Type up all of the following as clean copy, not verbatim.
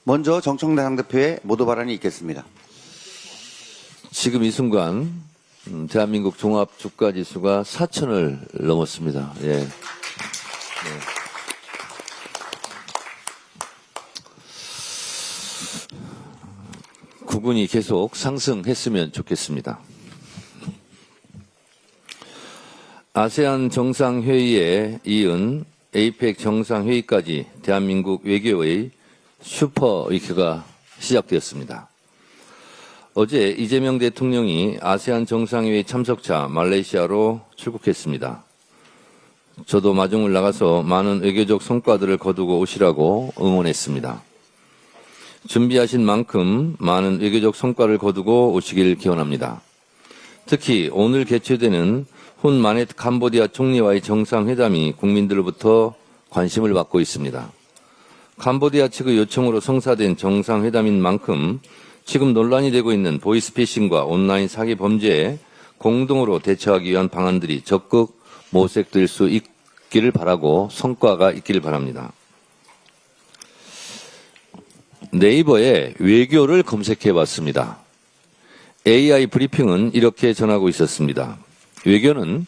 먼저 정청래 당대표의 모두 발언이 있겠습니다. 지금 이 순간 대한민국 종합주가지수가 4,000을 넘었습니다. 예. 네. 구군이 계속 상승했으면 좋겠습니다. 아세안 정상회의에 이은 에이펙 정상회의까지 대한민국 외교의 슈퍼위크가 시작되었습니다. 어제 이재명 대통령이 아세안 정상회의 참석차 말레이시아로 출국했습니다. 저도 마중을 나가서 많은 외교적 성과들을 거두고 오시라고 응원했습니다. 준비하신 만큼 많은 외교적 성과를 거두고 오시길 기원합니다. 특히 오늘 개최되는 훈 마넷 캄보디아 총리와의 정상회담이 국민들로부터 관심을 받고 있습니다. 캄보디아 측의 요청으로 성사된 정상회담인 만큼 지금 논란이 되고 있는 보이스피싱과 온라인 사기 범죄에 공동으로 대처하기 위한 방안들이 적극 모색될 수 있기를 바라고 성과가 있기를 바랍니다. 네이버에 외교를 검색해 봤습니다. AI 브리핑은 이렇게 전하고 있었습니다. 외교는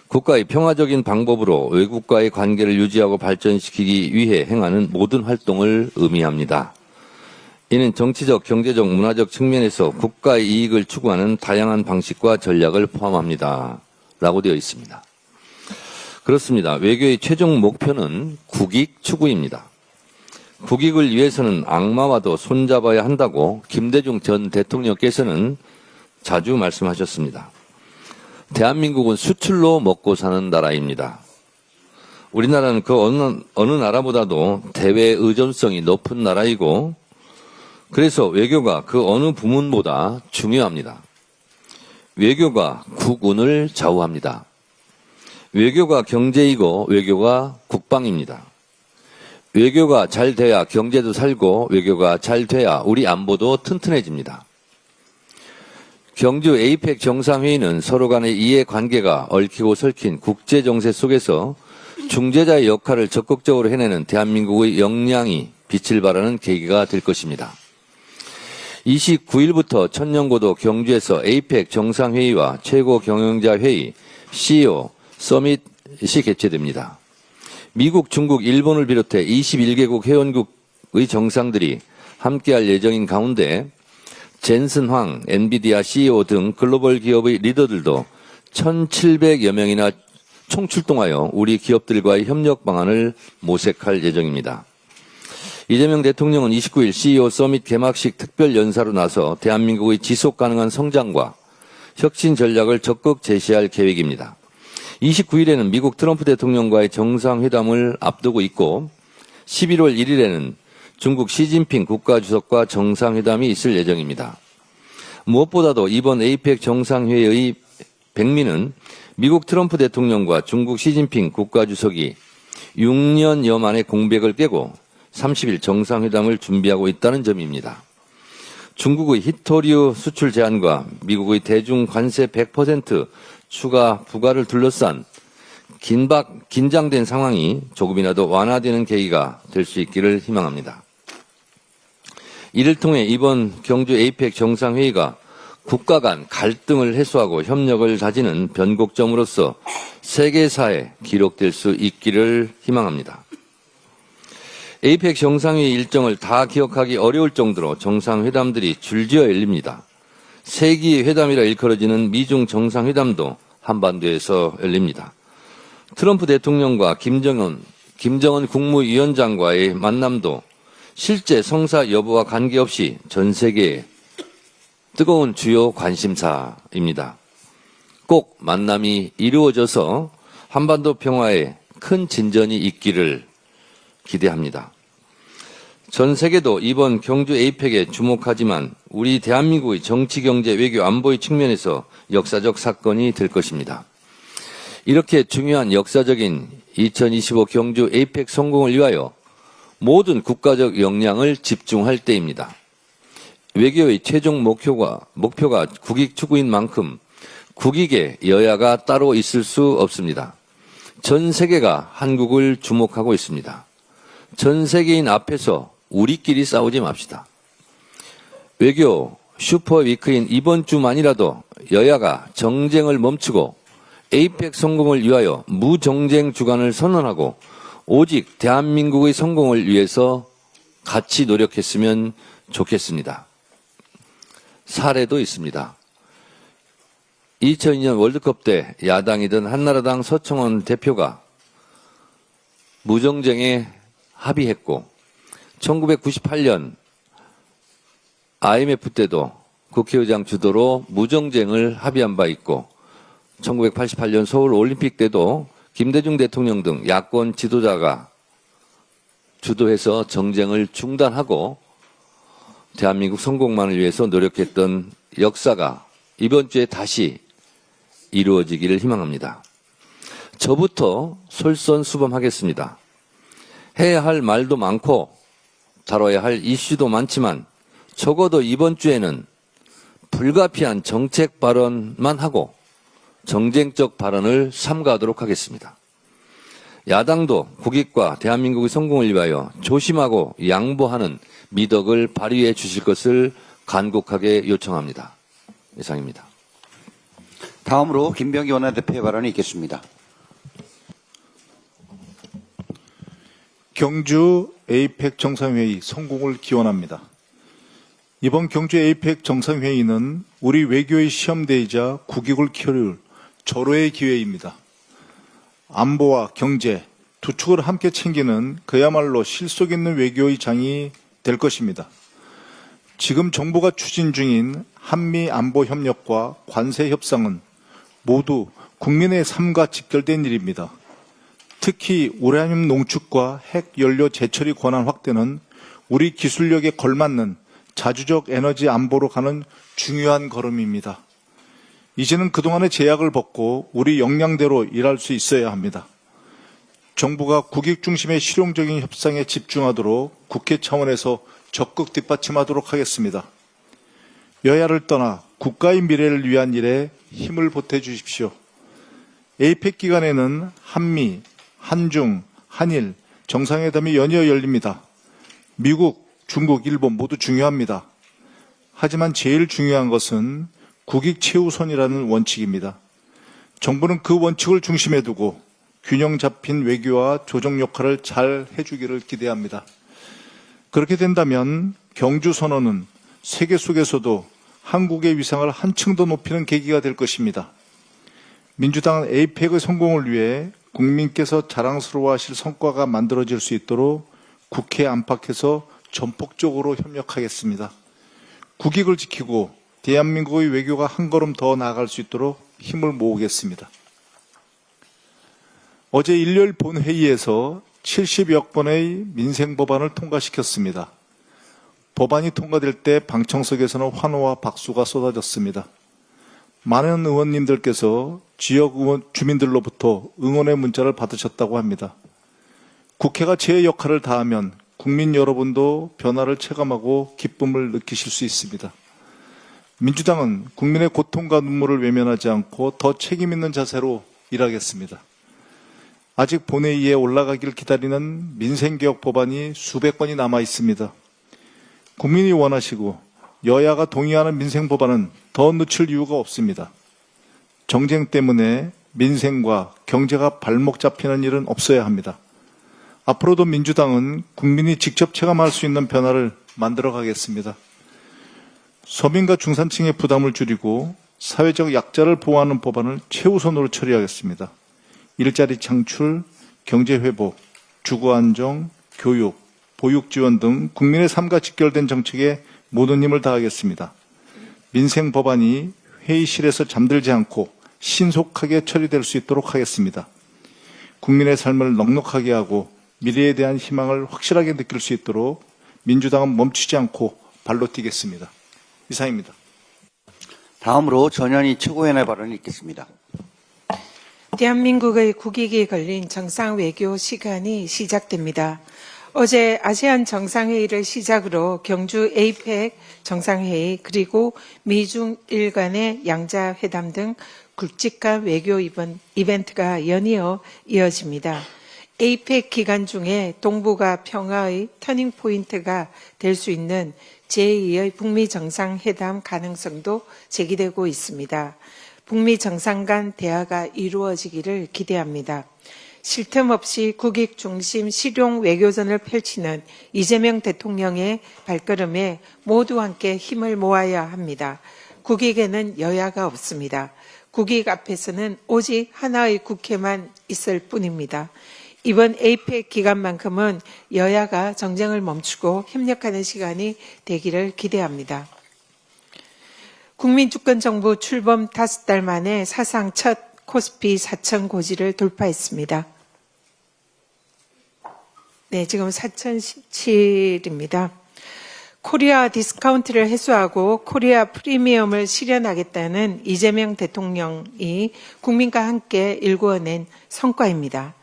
국가의 평화적인 방법으로 외국과의 관계를 유지하고 발전시키기 위해 행하는 모든 활동을 의미합니다. 이는 정치적, 경제적, 문화적 측면에서 국가의 이익을 추구하는 다양한 방식과 전략을 포함합니다. 라고 되어 있습니다. 그렇습니다. 외교의 최종 목표는 국익 추구입니다. 국익을 위해서는 악마와도 손잡아야 한다고 김대중 전 대통령께서는 자주 말씀하셨습니다. 대한민국은 수출로 먹고 사는 나라입니다. 우리나라는 그 어느 나라보다도 대외 의존성이 높은 나라이고 그래서 외교가 그 어느 부문보다 중요합니다. 외교가 국운을 좌우합니다. 외교가 경제이고 외교가 국방입니다. 외교가 잘 돼야 경제도 살고 외교가 잘 돼야 우리 안보도 튼튼해집니다. 경주 에이펙 정상회의는 서로 간의 이해관계가 얽히고 설킨 국제정세 속에서 중재자의 역할을 적극적으로 해내는 대한민국의 역량이 빛을 발하는 계기가 될 것입니다. 29일부터 천년고도 경주에서 에이펙 정상회의와 최고경영자회의 CEO 서밋이 개최됩니다. 미국, 중국, 일본을 비롯해 21개국 회원국의 정상들이 함께할 예정인 가운데 젠슨 황, 엔비디아 CEO 등 글로벌 기업의 리더들도 1,700여 명이나 총출동하여 우리 기업들과의 협력 방안을 모색할 예정입니다. 이재명 대통령은 29일 CEO 서밋 개막식 특별 연사로 나서 대한민국의 지속 가능한 성장과 혁신 전략을 적극 제시할 계획입니다. 29일에는 미국 트럼프 대통령과의 정상회담을 앞두고 있고 11월 1일에는 중국 시진핑 국가주석과 정상회담이 있을 예정입니다. 무엇보다도 이번 에이펙 정상회의의 백미는 미국 트럼프 대통령과 중국 시진핑 국가주석이 6년여 만에 공백을 깨고 30일 정상회담을 준비하고 있다는 점입니다. 중국의 히토류 수출 제한과 미국의 대중 관세 100% 추가 부과를 둘러싼 긴장된 상황이 조금이라도 완화되는 계기가 될 수 있기를 희망합니다. 이를 통해 이번 경주 에이펙 정상회의가 국가 간 갈등을 해소하고 협력을 다지는 변곡점으로서 세계사에 기록될 수 있기를 희망합니다. 에이펙 정상회의 일정을 다 기억하기 어려울 정도로 정상회담들이 줄지어 열립니다. 세기 회담이라 일컬어지는 미중 정상회담도 한반도에서 열립니다. 트럼프 대통령과 김정은 국무위원장과의 만남도 실제 성사 여부와 관계없이 전 세계의 뜨거운 주요 관심사입니다. 꼭 만남이 이루어져서 한반도 평화에 큰 진전이 있기를 기대합니다. 전 세계도 이번 경주 에이펙에 주목하지만 우리 대한민국의 정치, 경제, 외교, 안보의 측면에서 역사적 사건이 될 것입니다. 이렇게 중요한 역사적인 2025 경주 에이펙 성공을 위하여 모든 국가적 역량을 집중할 때입니다. 외교의 최종 목표가 국익 추구인 만큼 국익에 여야가 따로 있을 수 없습니다. 전 세계가 한국을 주목하고 있습니다. 전 세계인 앞에서 우리끼리 싸우지 맙시다. 외교 슈퍼위크인 이번 주만이라도 여야가 정쟁을 멈추고 에이펙 성공을 위하여 무정쟁 주간을 선언하고 오직 대한민국의 성공을 위해서 같이 노력했으면 좋겠습니다. 사례도 있습니다. 2002년 월드컵 때 야당이던 한나라당 서청원 대표가 무정쟁에 합의했고 1998년 IMF 때도 국회의장 주도로 무정쟁을 합의한 바 있고 1988년 서울 올림픽 때도 김대중 대통령 등 야권 지도자가 주도해서 정쟁을 중단하고 대한민국 성공만을 위해서 노력했던 역사가 이번 주에 다시 이루어지기를 희망합니다. 저부터 솔선수범하겠습니다. 해야 할 말도 많고 다뤄야 할 이슈도 많지만 적어도 이번 주에는 불가피한 정책 발언만 하고 정쟁적 발언을 삼가하도록 하겠습니다. 야당도 국익과 대한민국의 성공을 위하여 조심하고 양보하는 미덕을 발휘해 주실 것을 간곡하게 요청합니다. 이상입니다. 다음으로 김병기 원내대표의 발언이 있겠습니다. 경주 에이펙 정상회의 성공을 기원합니다. 이번 경주 에이펙 정상회의는 우리 외교의 시험대이자 국익을 키울 절호의 기회입니다. 안보와 경제 두 축을 함께 챙기는 그야말로 실속 있는 외교의 장이 될 것입니다. 지금 정부가 추진 중인 한미 안보 협력과 관세 협상은 모두 국민의 삶과 직결된 일입니다. 특히 우라늄 농축과 핵 연료 재처리 권한 확대는 우리 기술력에 걸맞는 자주적 에너지 안보로 가는 중요한 걸음입니다. 이제는 그동안의 제약을 벗고 우리 역량대로 일할 수 있어야 합니다. 정부가 국익 중심의 실용적인 협상에 집중하도록 국회 차원에서 적극 뒷받침하도록 하겠습니다. 여야를 떠나 국가의 미래를 위한 일에 힘을 보태주십시오. 에이펙 기간에는 한미, 한중, 한일 정상회담이 연이어 열립니다. 미국, 중국, 일본 모두 중요합니다. 하지만 제일 중요한 것은 국익 최우선이라는 원칙입니다. 정부는 그 원칙을 중심에 두고 균형 잡힌 외교와 조정 역할을 잘 해주기를 기대합니다. 그렇게 된다면 경주 선언은 세계 속에서도 한국의 위상을 한층 더 높이는 계기가 될 것입니다. 민주당은 에이펙의 성공을 위해 국민께서 자랑스러워하실 성과가 만들어질 수 있도록 국회 안팎에서 전폭적으로 협력하겠습니다. 국익을 지키고 대한민국의 외교가 한 걸음 더 나아갈 수 있도록 힘을 모으겠습니다. 어제 일요일 본회의에서 70여 건의 민생법안을 통과시켰습니다. 법안이 통과될 때 방청석에서는 환호와 박수가 쏟아졌습니다. 많은 의원님들께서 지역 주민들로부터 응원의 문자를 받으셨다고 합니다. 국회가 제 역할을 다하면 국민 여러분도 변화를 체감하고 기쁨을 느끼실 수 있습니다. 민주당은 국민의 고통과 눈물을 외면하지 않고 더 책임 있는 자세로 일하겠습니다. 아직 본회의에 올라가길 기다리는 민생개혁 법안이 수백 건이 남아 있습니다. 국민이 원하시고 여야가 동의하는 민생 법안은 더 늦출 이유가 없습니다. 정쟁 때문에 민생과 경제가 발목 잡히는 일은 없어야 합니다. 앞으로도 민주당은 국민이 직접 체감할 수 있는 변화를 만들어 가겠습니다. 서민과 중산층의 부담을 줄이고 사회적 약자를 보호하는 법안을 최우선으로 처리하겠습니다. 일자리 창출, 경제 회복, 주거 안정, 교육, 보육 지원 등 국민의 삶과 직결된 정책에 모든 힘을 다하겠습니다. 민생 법안이 회의실에서 잠들지 않고 신속하게 처리될 수 있도록 하겠습니다. 국민의 삶을 넉넉하게 하고 미래에 대한 희망을 확실하게 느낄 수 있도록 민주당은 멈추지 않고 발로 뛰겠습니다. 이상입니다. 다음으로 전현희 최고위원의 발언이 있겠습니다. 대한민국의 국익이 걸린 정상외교 시간이 시작됩니다. 어제 아세안 정상회의를 시작으로 경주 에이펙 정상회의 그리고 미중일 간의 양자회담 등 굵직한 외교 이벤트가 연이어 이어집니다. 에이펙 기간 중에 동북아 평화의 터닝포인트가 될 수 있는 제2의 북미 정상회담 가능성도 제기되고 있습니다. 북미 정상 간 대화가 이루어지기를 기대합니다. 쉴 틈 없이 국익 중심 실용 외교전을 펼치는 이재명 대통령의 발걸음에 모두 함께 힘을 모아야 합니다. 국익에는 여야가 없습니다. 국익 앞에서는 오직 하나의 국회만 있을 뿐입니다. 이번 에이펙 기간만큼은 여야가 정쟁을 멈추고 협력하는 시간이 되기를 기대합니다. 국민주권정부 출범 5달 만에 사상 첫 코스피 4천 고지를 돌파했습니다. 네, 지금 4,017입니다. 코리아 디스카운트를 해소하고 코리아 프리미엄을 실현하겠다는 이재명 대통령이 국민과 함께 일구어낸 성과입니다.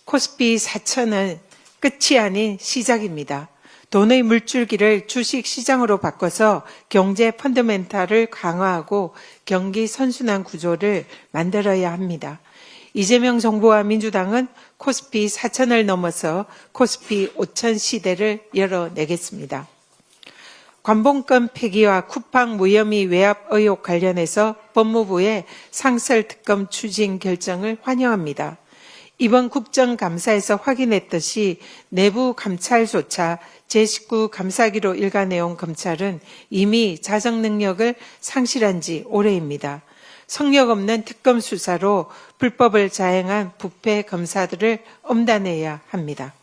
코스피 4천은 끝이 아닌 시작입니다. 돈의 물줄기를 주식 시장으로 바꿔서 경제 펀더멘탈을 강화하고 경기 선순환 구조를 만들어야 합니다. 이재명 정부와 민주당은 코스피 4천을 넘어서 코스피 5천 시대를 열어내겠습니다. 관봉권 폐기와 쿠팡 무혐의 외압 의혹 관련해서 법무부의 상설특검 추진 결정을 환영합니다. 이번 국정감사에서 확인했듯이 내부 감찰조차 제19 감사기로 일관해온 검찰은 이미 자정 능력을 상실한 지 오래입니다. 성력 없는 특검 수사로 불법을 자행한 부패 검사들을 엄단해야 합니다.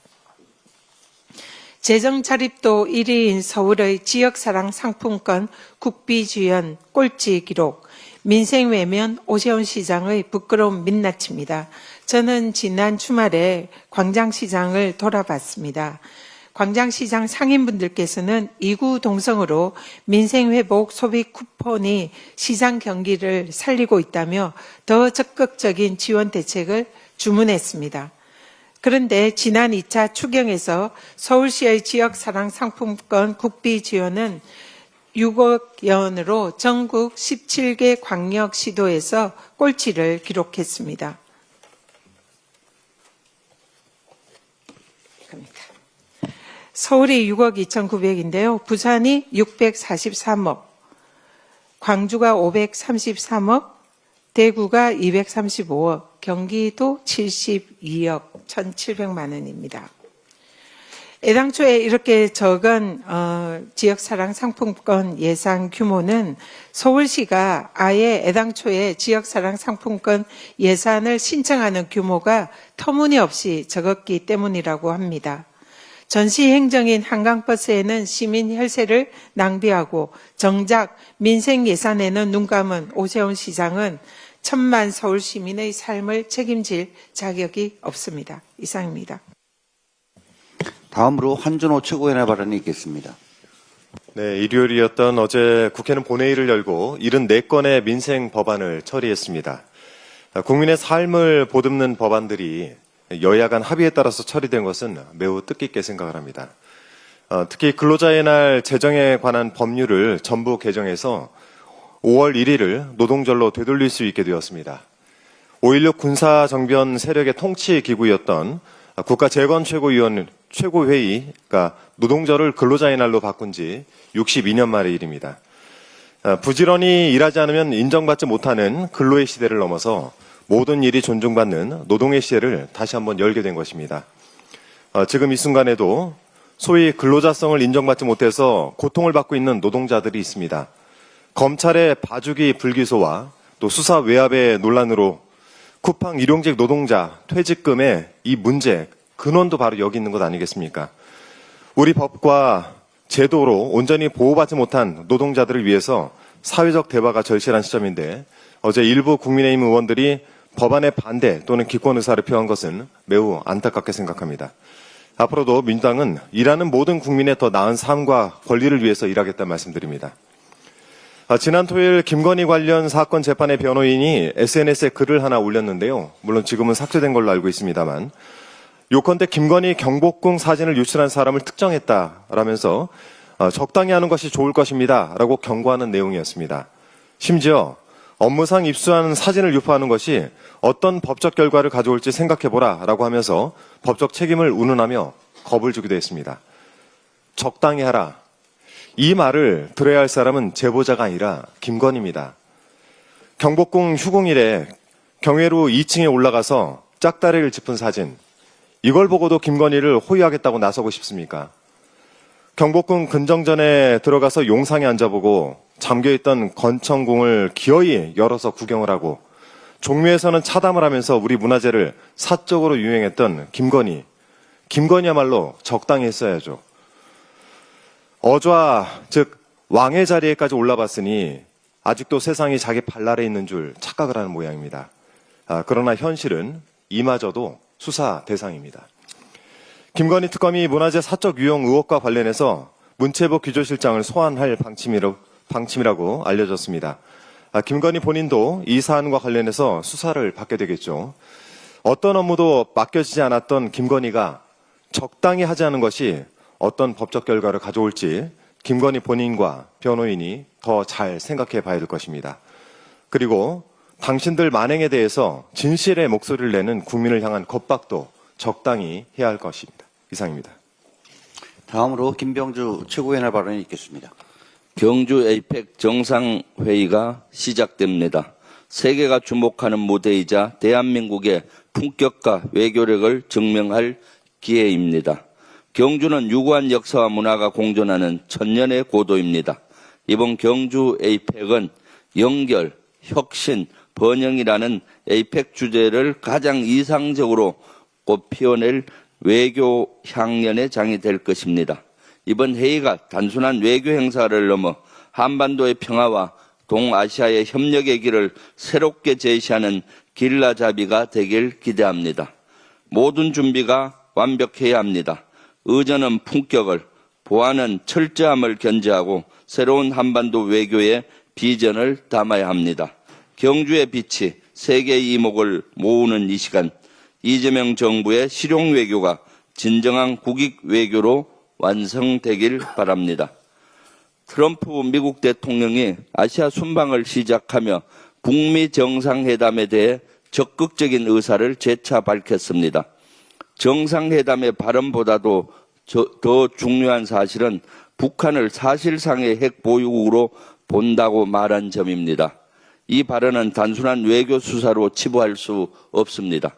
재정 자립도 1위인 서울의 지역사랑 상품권 국비주연 꼴찌 기록, 민생 외면 오세훈 시장의 부끄러운 민낯입니다. 저는 지난 주말에 광장시장을 돌아봤습니다. 광장시장 상인분들께서는 2구 동성으로 민생회복 소비 쿠폰이 시장 경기를 살리고 있다며 더 적극적인 지원 대책을 주문했습니다. 그런데 지난 2차 추경에서 서울시의 지역사랑 상품권 국비 지원은 6억 원으로 전국 17개 광역시도에서 꼴찌를 기록했습니다. 서울이 6억 2,900인데요. 부산이 643억, 광주가 533억, 대구가 235억, 경기도 72억 1,700만 원입니다. 애당초에 이렇게 적은 지역사랑 상품권 예산 규모는 서울시가 아예 애당초에 지역사랑 상품권 예산을 신청하는 규모가 터무니없이 적었기 때문이라고 합니다. 전시행정인 한강버스에는 시민 혈세를 낭비하고 정작 민생 예산에는 눈 감은 오세훈 시장은 1,000만 서울 시민의 삶을 책임질 자격이 없습니다. 이상입니다. 다음으로 한준호 최고위원의 발언이 있겠습니다. 네, 일요일이었던 어제 국회는 본회의를 열고 74건의 민생 법안을 처리했습니다. 국민의 삶을 보듬는 법안들이 여야 간 합의에 따라서 처리된 것은 매우 뜻깊게 생각을 합니다. 특히 근로자의 날 재정에 관한 법률을 전부 개정해서 5월 1일을 노동절로 되돌릴 수 있게 되었습니다. 5.16 군사정변 세력의 통치기구였던 국가재건최고회의가 노동절을 근로자의 날로 바꾼 지 62년 만의 일입니다. 부지런히 일하지 않으면 인정받지 못하는 근로의 시대를 넘어서 모든 일이 존중받는 노동의 시대를 다시 한번 열게 된 것입니다. 지금 이 순간에도 소위 근로자성을 인정받지 못해서 고통을 받고 있는 노동자들이 있습니다. 검찰의 봐주기 불기소와 또 수사 외압의 논란으로 쿠팡 일용직 노동자 퇴직금의 이 문제 근원도 바로 여기 있는 것 아니겠습니까? 우리 법과 제도로 온전히 보호받지 못한 노동자들을 위해서 사회적 대화가 절실한 시점인데 어제 일부 국민의힘 의원들이 법안에 반대 또는 기권 의사를 표한 것은 매우 안타깝게 생각합니다. 앞으로도 민주당은 일하는 모든 국민의 더 나은 삶과 권리를 위해서 일하겠다는 말씀드립니다. 지난 토요일 김건희 관련 사건 재판의 변호인이 SNS에 글을 하나 올렸는데요. 물론 지금은 삭제된 걸로 알고 있습니다만 요컨대 김건희 경복궁 사진을 유출한 사람을 특정했다라면서 적당히 하는 것이 좋을 것입니다 라고 경고하는 내용이었습니다. 심지어 업무상 입수한 사진을 유포하는 것이 어떤 법적 결과를 가져올지 생각해보라 라고 하면서 법적 책임을 운운하며 겁을 주기도 했습니다. 적당히 하라. 이 말을 들어야 할 사람은 제보자가 아니라 김건희입니다. 경복궁 휴궁일에 경회로 2층에 올라가서 짝다리를 짚은 사진, 이걸 보고도 김건희를 호위하겠다고 나서고 싶습니까? 경복궁 근정전에 들어가서 용상에 앉아보고 잠겨있던 건청궁을 기어이 열어서 구경을 하고 종묘에서는 차담을 하면서 우리 문화재를 사적으로 유행했던 김건희야말로 적당히 했어야죠. 어좌, 즉 왕의 자리에까지 올라봤으니 아직도 세상이 자기 발 아래 있는 줄 착각을 하는 모양입니다. 그러나 현실은 이마저도 수사 대상입니다. 김건희 특검이 문화재 사적 유용 의혹과 관련해서 문체부 규조실장을 소환할 방침이라고 알려졌습니다. 김건희 본인도 이 사안과 관련해서 수사를 받게 되겠죠. 어떤 업무도 맡겨지지 않았던 김건희가 적당히 하지 않은 것이 어떤 법적 결과를 가져올지 김건희 본인과 변호인이 더 잘 생각해 봐야 될 것입니다. 그리고 당신들 만행에 대해서 진실의 목소리를 내는 국민을 향한 겁박도 적당히 해야 할 것입니다. 이상입니다. 다음으로 김병주 최고위원의 발언이 있겠습니다. 경주 에이펙 정상회의가 시작됩니다. 세계가 주목하는 무대이자 대한민국의 품격과 외교력을 증명할 기회입니다. 경주는 유구한 역사와 문화가 공존하는 천년의 고도입니다. 이번 경주 에이펙은 연결, 혁신, 번영이라는 에이펙 주제를 가장 이상적으로 꽃피워낼 외교 향연의 장이 될 것입니다. 이번 회의가 단순한 외교 행사를 넘어 한반도의 평화와 동아시아의 협력의 길을 새롭게 제시하는 길라잡이가 되길 기대합니다. 모든 준비가 완벽해야 합니다. 의전은 품격을, 보안은 철저함을 견지하고 새로운 한반도 외교의 비전을 담아야 합니다. 경주의 빛이 세계의 이목을 모으는 이 시간, 이재명 정부의 실용 외교가 진정한 국익 외교로 완성되길 바랍니다. 트럼프 미국 대통령이 아시아 순방을 시작하며 북미 정상회담에 대해 적극적인 의사를 재차 밝혔습니다. 정상회담의 발언보다도 더 중요한 사실은 북한을 사실상의 핵 보유국으로 본다고 말한 점입니다. 이 발언은 단순한 외교 수사로 치부할 수 없습니다.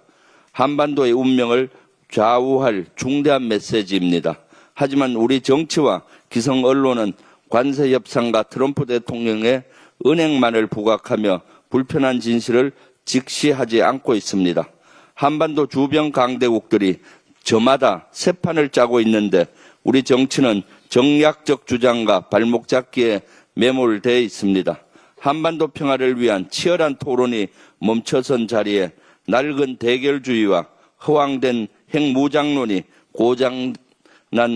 한반도의 운명을 좌우할 중대한 메시지입니다. 하지만 우리 정치와 기성 언론은 관세 협상과 트럼프 대통령의 은행만을 부각하며 불편한 진실을 직시하지 않고 있습니다. 한반도 주변 강대국들이 저마다 새 판을 짜고 있는데 우리 정치는 정략적 주장과 발목 잡기에 매몰되어 있습니다. 한반도 평화를 위한 치열한 토론이 멈춰선 자리에 낡은 대결주의와 허황된 핵무장론이 고장난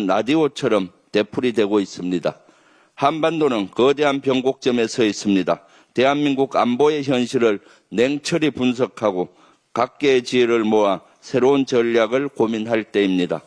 라디오처럼 되풀이되고 있습니다. 한반도는 거대한 변곡점에 서 있습니다. 대한민국 안보의 현실을 냉철히 분석하고 각계의 지혜를 모아 새로운 전략을 고민할 때입니다.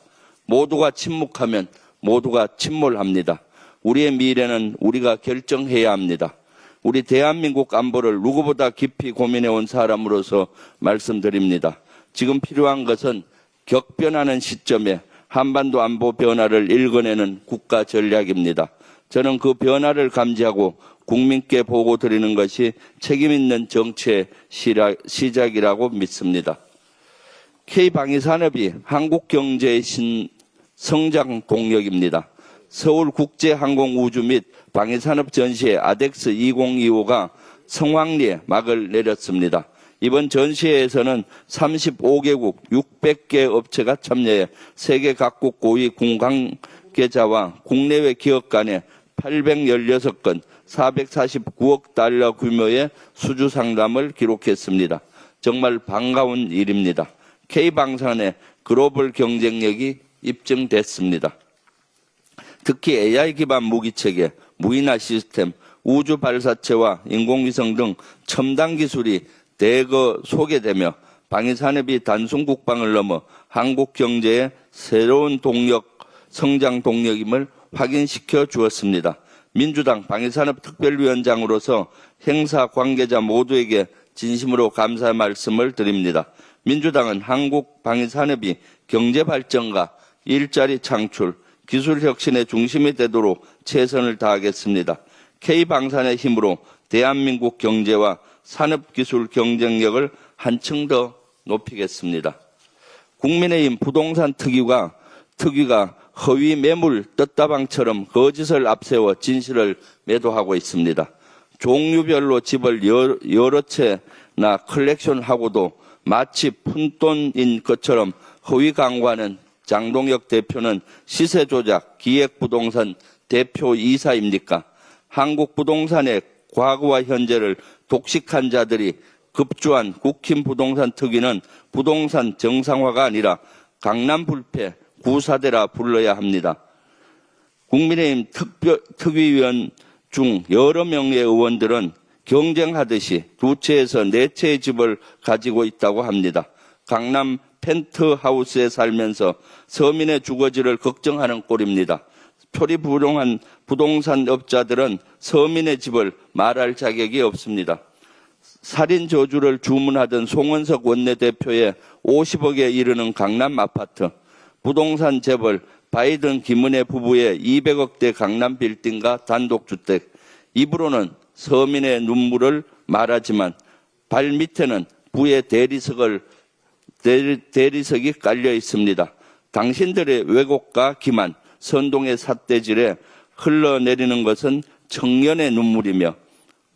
모두가 침묵하면 모두가 침몰합니다. 우리의 미래는 우리가 결정해야 합니다. 우리 대한민국 안보를 누구보다 깊이 고민해온 사람으로서 말씀드립니다. 지금 필요한 것은 격변하는 시점에 한반도 안보 변화를 읽어내는 국가 전략입니다. 저는 그 변화를 감지하고 국민께 보고 드리는 것이 책임있는 정치의 시작이라고 믿습니다. K방위산업이 한국 경제의 성장 동력입니다. 서울국제항공우주 및 방위산업 전시회 아덱스 2025가 성황리에 막을 내렸습니다. 이번 전시회에서는 35개국 600개 업체가 참여해 세계 각국 고위 군 관계자와 국내외 기업 간에 816건 449억 달러 규모의 수주 상담을 기록했습니다. 정말 반가운 일입니다. K방산의 글로벌 경쟁력이 입증됐습니다. 특히 AI 기반 무기체계, 무인화 시스템, 우주 발사체와 인공위성 등 첨단 기술이 대거 소개되며 방위산업이 단순 국방을 넘어 한국 경제의 새로운 동력, 성장 동력임을 확인시켜 주었습니다. 민주당 방위산업특별위원장으로서 행사 관계자 모두에게 진심으로 감사의 말씀을 드립니다. 민주당은 한국 방위산업이 경제 발전과 일자리 창출, 기술 혁신의 중심이 되도록 최선을 다하겠습니다. K방산의 힘으로 대한민국 경제와 산업기술 경쟁력을 한층 더 높이겠습니다. 국민의힘 부동산 특위가 허위 매물 떴다방처럼 거짓을 앞세워 진실을 매도하고 있습니다. 종류별로 집을 여러 채나 컬렉션하고도 마치 푼돈인 것처럼 허위 광고하는 장동혁 대표는 시세 조작 기획부동산 대표이사입니까? 한국 부동산의 과거와 현재를 독식한 자들이 급주한 국힘 부동산 특위는 부동산 정상화가 아니라 강남 불패 구사대라 불러야 합니다. 국민의힘 특위위원 중 여러 명의 의원들은 경쟁하듯이 2채에서 4채의 집을 가지고 있다고 합니다. 강남 펜트하우스에 살면서 서민의 주거지를 걱정하는 꼴입니다. 표리부동한 부동산 업자들은 서민의 집을 말할 자격이 없습니다. 살인 저주를 주문하던 송원석 원내대표의 50억에 이르는 강남 아파트, 부동산 재벌 바이든 김은혜 부부의 200억대 강남 빌딩과 단독주택, 입으로는 서민의 눈물을 말하지만 발 밑에는 부의 대리석이 깔려 있습니다. 당신들의 왜곡과 기만, 선동의 삿대질에 흘러내리는 것은 청년의 눈물이며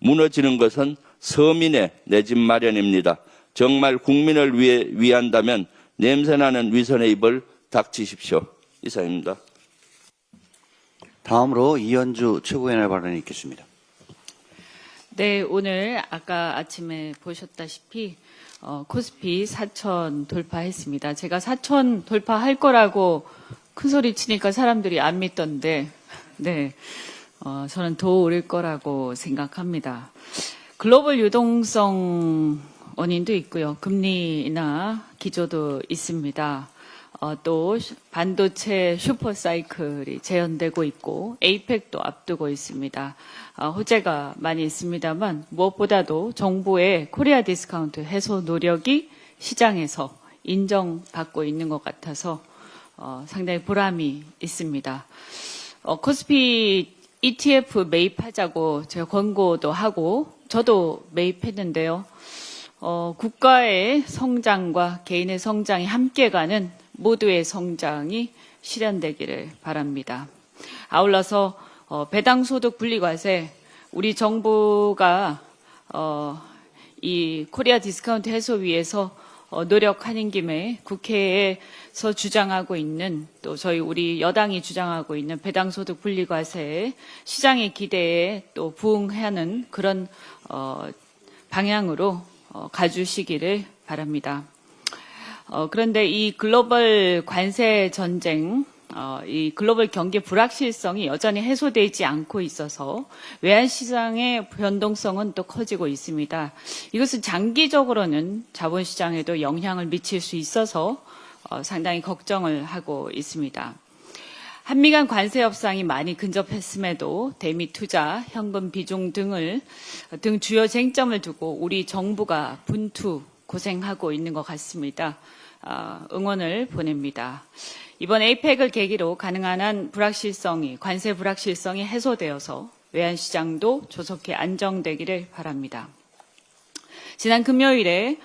무너지는 것은 서민의 내 집 마련입니다. 정말 국민을 위한다면 냄새나는 위선의 입을 닥치십시오. 이상입니다. 다음으로 이현주 최고위원의 발언이 있겠습니다. 네, 오늘 아까 아침에 보셨다시피 코스피 4천 돌파했습니다. 제가 4천 돌파할 거라고 큰 소리 치니까 사람들이 안 믿던데, 네, 저는 더 오를 거라고 생각합니다. 글로벌 유동성 원인도 있고요. 금리나 기조도 있습니다. 또 반도체 슈퍼사이클이 재현되고 있고 에이펙도 앞두고 있습니다. 호재가 많이 있습니다만 무엇보다도 정부의 코리아 디스카운트 해소 노력이 시장에서 인정받고 있는 것 같아서 상당히 보람이 있습니다. 코스피 ETF 매입하자고 제가 권고도 하고 저도 매입했는데요. 국가의 성장과 개인의 성장이 함께 가는 모두의 성장이 실현되기를 바랍니다. 아울러서 배당소득 분리과세 우리 정부가 이 코리아 디스카운트 해소 위해서 노력하는 김에 국회에서 주장하고 있는 또 저희 우리 여당이 주장하고 있는 배당소득 분리과세 시장의 기대에 또 부응하는 그런 방향으로 가주시기를 바랍니다. 그런데 이 글로벌 관세 전쟁, 이 글로벌 경기 불확실성이 여전히 해소되지 않고 있어서 외환시장의 변동성은 또 커지고 있습니다. 이것은 장기적으로는 자본시장에도 영향을 미칠 수 있어서 상당히 걱정을 하고 있습니다. 한미 간 관세 협상이 많이 근접했음에도 대미 투자, 현금 비중 등 주요 쟁점을 두고 우리 정부가 분투 고생하고 있는 것 같습니다. 응원을 보냅니다. 이번 에이펙을 계기로 가능한 한 관세 불확실성이 해소되어서 외환시장도 조속히 안정되기를 바랍니다. 지난 금요일에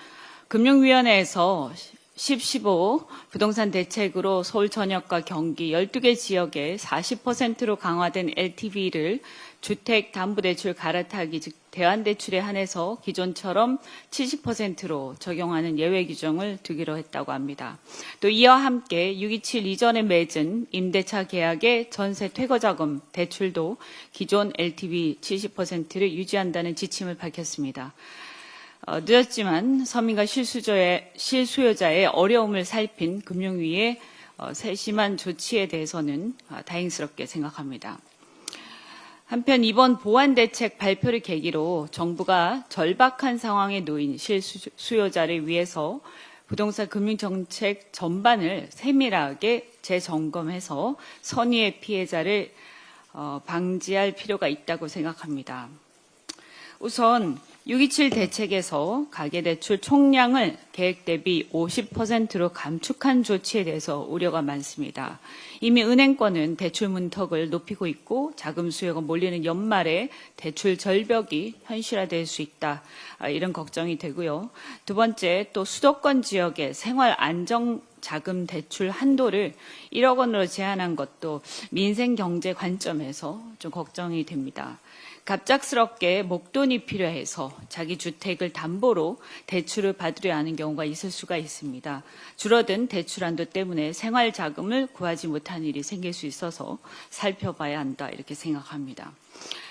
금융위원회에서 10.15 부동산 대책으로 서울 전역과 경기 12개 지역에 40%로 강화된 LTV를 주택담보대출 갈아타기 즉 대환대출에 한해서 기존처럼 70%로 적용하는 예외 규정을 두기로 했다고 합니다. 또 이와 함께 6.27 이전에 맺은 임대차 계약의 전세 퇴거자금 대출도 기존 LTV 70%를 유지한다는 지침을 밝혔습니다. 늦었지만 서민과 실수요자의 어려움을 살핀 금융위의 세심한 조치에 대해서는 다행스럽게 생각합니다. 한편 이번 보완대책 발표를 계기로 정부가 절박한 상황에 놓인 실수요자를 위해서 부동산 금융정책 전반을 세밀하게 재점검해서 선의의 피해자를 방지할 필요가 있다고 생각합니다. 우선 6.27 대책에서 가계대출 총량을 계획 대비 50%로 감축한 조치에 대해서 우려가 많습니다. 이미 은행권은 대출 문턱을 높이고 있고 자금 수요가 몰리는 연말에 대출 절벽이 현실화될 수 있다. 이런 걱정이 되고요. 두 번째, 또 수도권 지역의 생활 안정 자금 대출 한도를 1억 원으로 제한한 것도 민생 경제 관점에서 좀 걱정이 됩니다. 갑작스럽게 목돈이 필요해서 자기 주택을 담보로 대출을 받으려 하는 경우가 있을 수가 있습니다. 줄어든 대출 한도 때문에 생활 자금을 구하지 못한 일이 생길 수 있어서 살펴봐야 한다 이렇게 생각합니다.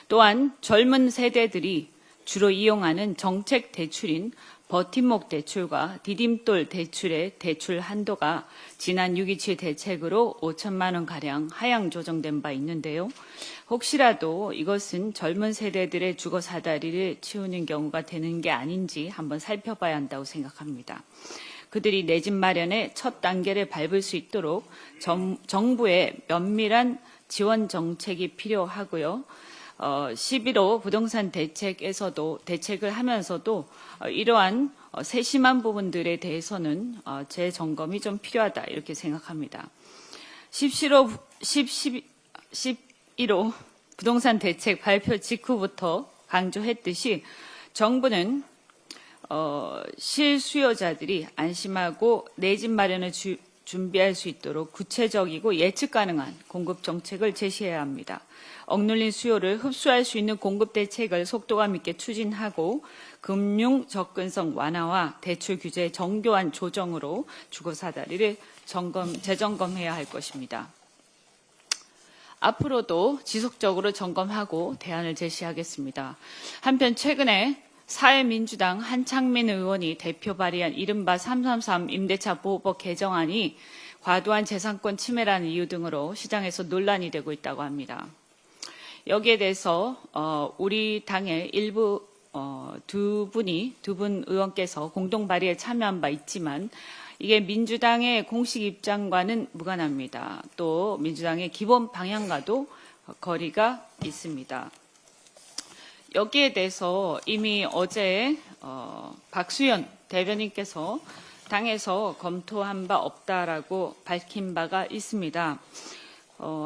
또한 젊은 세대들이 주로 이용하는 정책 대출인 버팀목 대출과 디딤돌 대출의 대출 한도가 지난 6.27 대책으로 5천만 원가량 하향 조정된 바 있는데요. 혹시라도 이것은 젊은 세대들의 주거 사다리를 치우는 경우가 되는 게 아닌지 한번 살펴봐야 한다고 생각합니다. 그들이 내 집 마련의 첫 단계를 밟을 수 있도록 정부의 면밀한 지원 정책이 필요하고요. 11호 부동산 대책을 하면서도 이러한 세심한 부분들에 대해서는 재점검이 좀 필요하다 이렇게 생각합니다. 11호 부동산 대책 발표 직후부터 강조했듯이 정부는 실수요자들이 안심하고 내 집 마련을 준비할 수 있도록 구체적이고 예측 가능한 공급 정책을 제시해야 합니다. 억눌린 수요를 흡수할 수 있는 공급 대책을 속도감 있게 추진하고 금융 접근성 완화와 대출 규제 정교한 조정으로 주거 사다리를 재점검해야 할 것입니다. 앞으로도 지속적으로 점검하고 대안을 제시하겠습니다. 한편 최근에 사회민주당 한창민 의원이 대표 발의한 이른바 333 임대차 보호법 개정안이 과도한 재산권 침해라는 이유 등으로 시장에서 논란이 되고 있다고 합니다. 여기에 대해서 우리 당의 일부 두 분 의원께서 공동 발의에 참여한 바 있지만 이게 민주당의 공식 입장과는 무관합니다. 또 민주당의 기본 방향과도 거리가 있습니다. 여기에 대해서 이미 어제 박수현 대변인께서 당에서 검토한 바 없다라고 밝힌 바가 있습니다.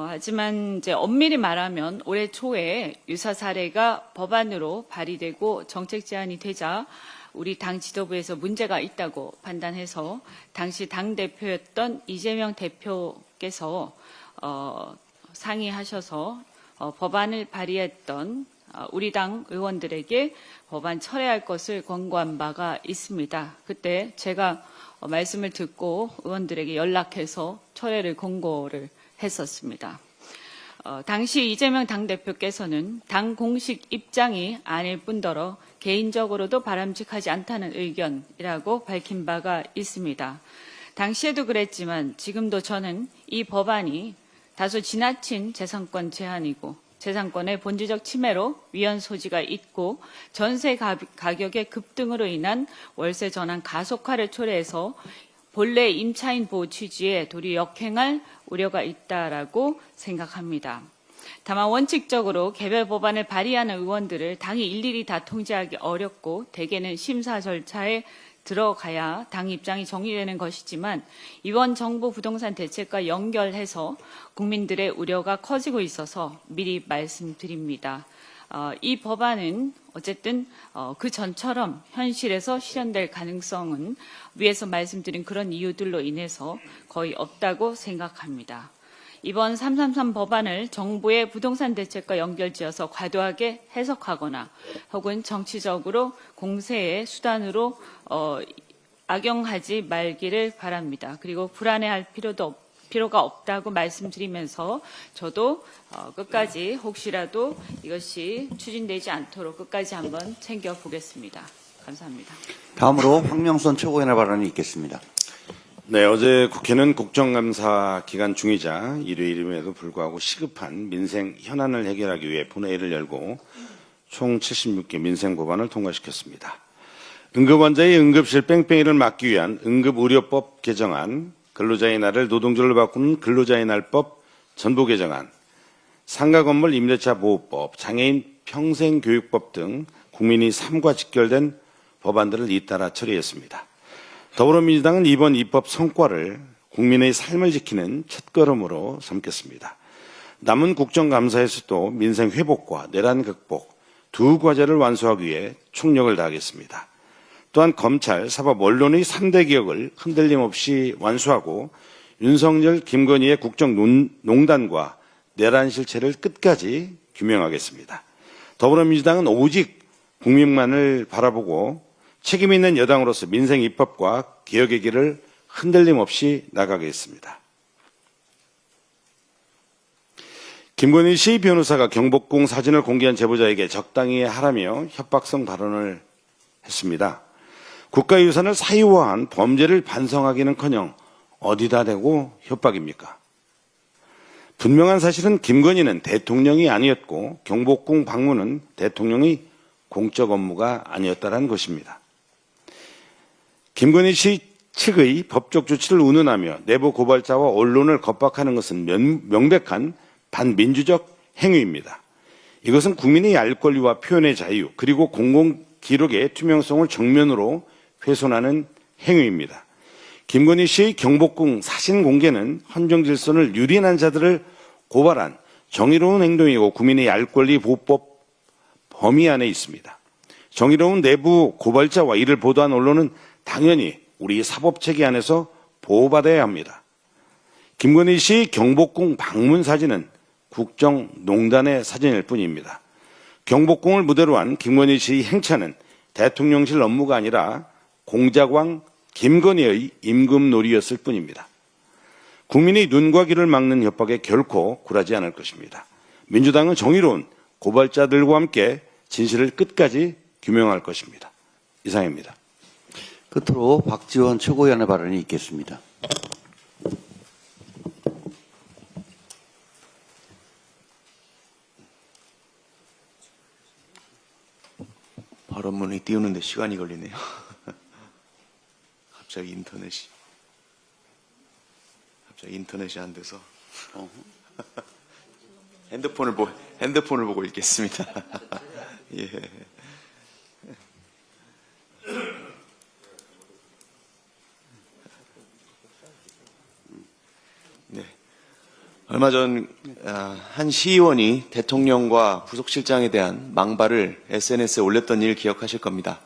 하지만 이제 엄밀히 말하면 올해 초에 유사 사례가 법안으로 발의되고 정책 제안이 되자 우리 당 지도부에서 문제가 있다고 판단해서 당시 당 대표였던 이재명 대표께서 상의하셔서 법안을 발의했던 우리 당 의원들에게 법안 철회할 것을 권고한 바가 있습니다. 그때 제가 말씀을 듣고 의원들에게 연락해서 철회를 권고를 했었습니다. 당시 이재명 당대표께서는 당 공식 입장이 아닐 뿐더러 개인적으로도 바람직하지 않다는 의견이라고 밝힌 바가 있습니다. 당시에도 그랬지만 지금도 저는 이 법안이 다소 지나친 재산권 제한이고 재산권의 본질적 침해로 위헌 소지가 있고 전세 가격의 급등으로 인한 월세 전환 가속화를 초래해서 본래 임차인 보호 취지에 도리 역행할 우려가 있다라고 생각합니다. 다만 원칙적으로 개별 법안을 발의하는 의원들을 당이 일일이 다 통제하기 어렵고 대개는 심사 절차에 들어가야 당 입장이 정리되는 것이지만 이번 정부 부동산 대책과 연결해서 국민들의 우려가 커지고 있어서 미리 말씀드립니다. 이 법안은 어쨌든 그 전처럼 현실에서 실현될 가능성은 위에서 말씀드린 그런 이유들로 인해서 거의 없다고 생각합니다. 이번 333 법안을 정부의 부동산 대책과 연결지어서 과도하게 해석하거나 혹은 정치적으로 공세의 수단으로 악용하지 말기를 바랍니다. 그리고 불안해할 필요가 없다고 말씀드리면서 저도 끝까지 혹시라도 이것이 추진되지 않도록 끝까지 한번 챙겨보겠습니다. 감사합니다. 다음으로 황명선 최고위원의 발언이 있겠습니다. 네, 어제 국회는 국정감사 기간 중이자 일요일임에도 불구하고 시급한 민생 현안을 해결하기 위해 본회의를 열고 총 76개 민생 법안을 통과시켰습니다. 응급환자의 응급실 뺑뺑이를 막기 위한 응급의료법 개정안, 근로자의 날을 노동절로 바꾸는 근로자의 날법 전부 개정안, 상가 건물 임대차 보호법, 장애인 평생교육법 등 국민의 삶과 직결된 법안들을 잇따라 처리했습니다. 더불어민주당은 이번 입법 성과를 국민의 삶을 지키는 첫걸음으로 삼겠습니다. 남은 국정감사에서도 민생 회복과 내란 극복 두 과제를 완수하기 위해 총력을 다하겠습니다. 또한 검찰, 사법, 언론의 3대 개혁을 흔들림 없이 완수하고 윤석열, 김건희의 국정농단과 내란 실체를 끝까지 규명하겠습니다. 더불어민주당은 오직 국민만을 바라보고 책임 있는 여당으로서 민생 입법과 개혁의 길을 흔들림 없이 나가겠습니다. 김건희 씨 변호사가 경복궁 사진을 공개한 제보자에게 적당히 하라며 협박성 발언을 했습니다. 국가유산을 사유화한 범죄를 반성하기는커녕 어디다 대고 협박입니까? 분명한 사실은 김건희는 대통령이 아니었고 경복궁 방문은 대통령의 공적 업무가 아니었다는 것입니다. 김건희 씨 측의 법적 조치를 운운하며 내부 고발자와 언론을 겁박하는 것은 명백한 반민주적 행위입니다. 이것은 국민의 알 권리와 표현의 자유 그리고 공공기록의 투명성을 정면으로 훼손하는 행위입니다. 김건희 씨의 경복궁 사진 공개는 헌정질서를 유린한 자들을 고발한 정의로운 행동이고 국민의 알 권리 보호법 범위 안에 있습니다. 정의로운 내부 고발자와 이를 보도한 언론은 당연히 우리 사법체계 안에서 보호받아야 합니다. 김건희 씨 경복궁 방문 사진은 국정농단의 사진일 뿐입니다. 경복궁을 무대로 한 김건희 씨의 행차는 대통령실 업무가 아니라 공작왕 김건희의 임금놀이였을 뿐입니다. 국민의 눈과 귀를 막는 협박에 결코 굴하지 않을 것입니다. 민주당은 정의로운 고발자들과 함께 진실을 끝까지 규명할 것입니다. 이상입니다. 끝으로 박지원 최고위원의 발언이 있겠습니다. 발언문이 띄우는데 시간이 걸리네요. 갑자기 인터넷이 안 돼서 핸드폰을 보고 읽겠습니다. 예. 네. 얼마 전 한 시의원이 대통령과 부속실장에 대한 망발을 SNS에 올렸던 일 기억하실 겁니다.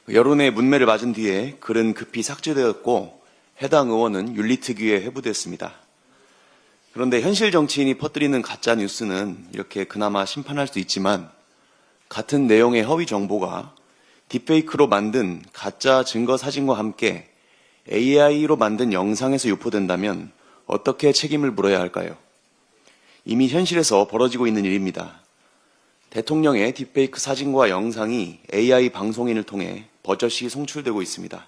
여론의 문매를 맞은 뒤에 글은 급히 삭제되었고 해당 의원은 윤리특위에 회부됐습니다. 그런데 현실 정치인이 퍼뜨리는 가짜 뉴스는 이렇게 그나마 심판할 수 있지만 같은 내용의 허위 정보가 딥페이크로 만든 가짜 증거 사진과 함께 AI로 만든 영상에서 유포된다면 어떻게 책임을 물어야 할까요? 이미 현실에서 벌어지고 있는 일입니다. 대통령의 딥페이크 사진과 영상이 AI 방송인을 통해 버젓이 송출되고 있습니다.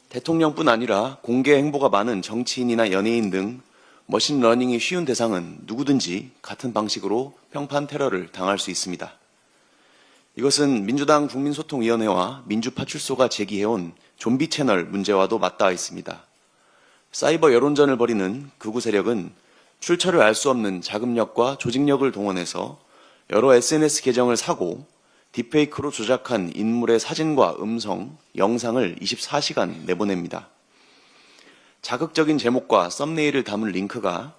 대통령뿐 아니라 공개 행보가 많은 정치인이나 연예인 등 머신러닝이 쉬운 대상은 누구든지 같은 방식으로 평판 테러를 당할 수 있습니다. 이것은 민주당 국민소통위원회와 민주파출소가 제기해온 좀비 채널 문제와도 맞닿아 있습니다. 사이버 여론전을 벌이는 극우 세력은 출처를 알 수 없는 자금력과 조직력을 동원해서 여러 SNS 계정을 사고 딥페이크로 조작한 인물의 사진과 음성, 영상을 24시간 내보냅니다. 자극적인 제목과 썸네일을 담은 링크가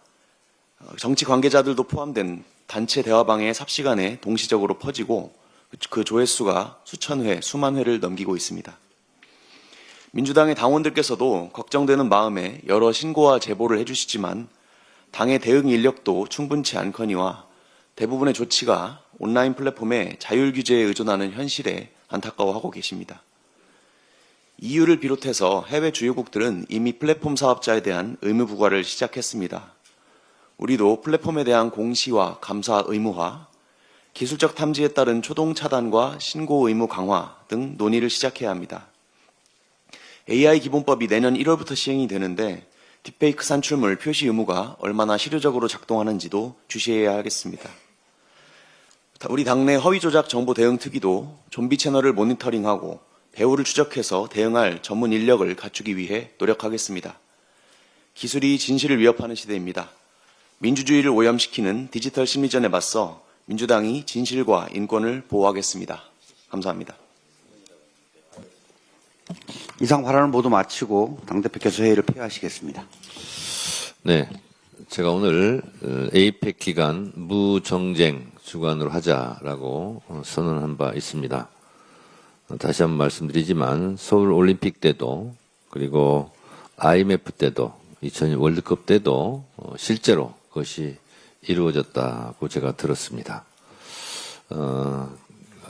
정치 관계자들도 포함된 단체 대화방에 삽시간에 동시적으로 퍼지고 그 조회수가 수천 회, 수만 회를 넘기고 있습니다. 민주당의 당원들께서도 걱정되는 마음에 여러 신고와 제보를 해주시지만 당의 대응 인력도 충분치 않거니와 대부분의 조치가 온라인 플랫폼의 자율 규제에 의존하는 현실에 안타까워하고 계십니다. EU를 비롯해서 해외 주요국들은 이미 플랫폼 사업자에 대한 의무 부과를 시작했습니다. 우리도 플랫폼에 대한 공시와 감사 의무화, 기술적 탐지에 따른 초동 차단과 신고 의무 강화 등 논의를 시작해야 합니다. AI 기본법이 내년 1월부터 시행이 되는데 딥페이크 산출물 표시 의무가 얼마나 실효적으로 작동하는지도 주시해야 하겠습니다. 우리 당내 허위 조작 정보 대응 특위도 좀비 채널을 모니터링하고 배후를 추적해서 대응할 전문 인력을 갖추기 위해 노력하겠습니다. 기술이 진실을 위협하는 시대입니다. 민주주의를 오염시키는 디지털 심리전에 맞서 민주당이 진실과 인권을 보호하겠습니다. 감사합니다. 이상 발언을 모두 마치고 당대표께서 회의를 폐하하시겠습니다. 네. 제가 오늘 에이펙 기간 무정쟁 주관으로 하자라고 선언한 바 있습니다. 다시 한번 말씀드리지만 서울 올림픽 때도 그리고 IMF 때도 2002 월드컵 때도 실제로 그것이 이루어졌다고 제가 들었습니다.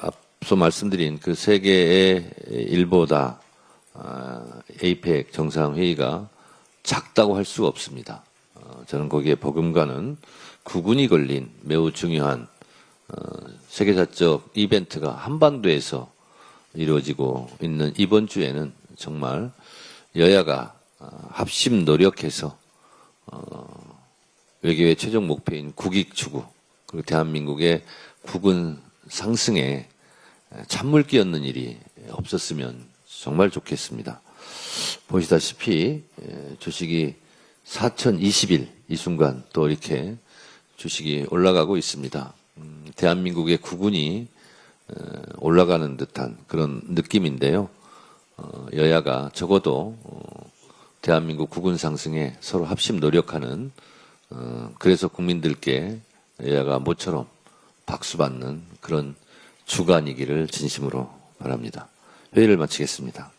앞서 말씀드린 그 세 개의 일보다 에이펙 정상회의가 작다고 할 수가 없습니다. 저는 거기에 버금가는 구군이 걸린 매우 중요한 세계사적 이벤트가 한반도에서 이루어지고 있는 이번 주에는 정말 여야가 합심 노력해서 외교의 최종 목표인 국익 추구 그리고 대한민국의 국운 상승에 찬물 끼얹는 일이 없었으면 정말 좋겠습니다. 보시다시피 주식이 4,020일 이 순간 또 이렇게 주식이 올라가고 있습니다. 대한민국의 국운이 올라가는 듯한 그런 느낌인데요. 여야가 적어도 대한민국 국운 상승에 서로 합심 노력하는 그래서 국민들께 여야가 모처럼 박수받는 그런 주간이기를 진심으로 바랍니다. 회의를 마치겠습니다.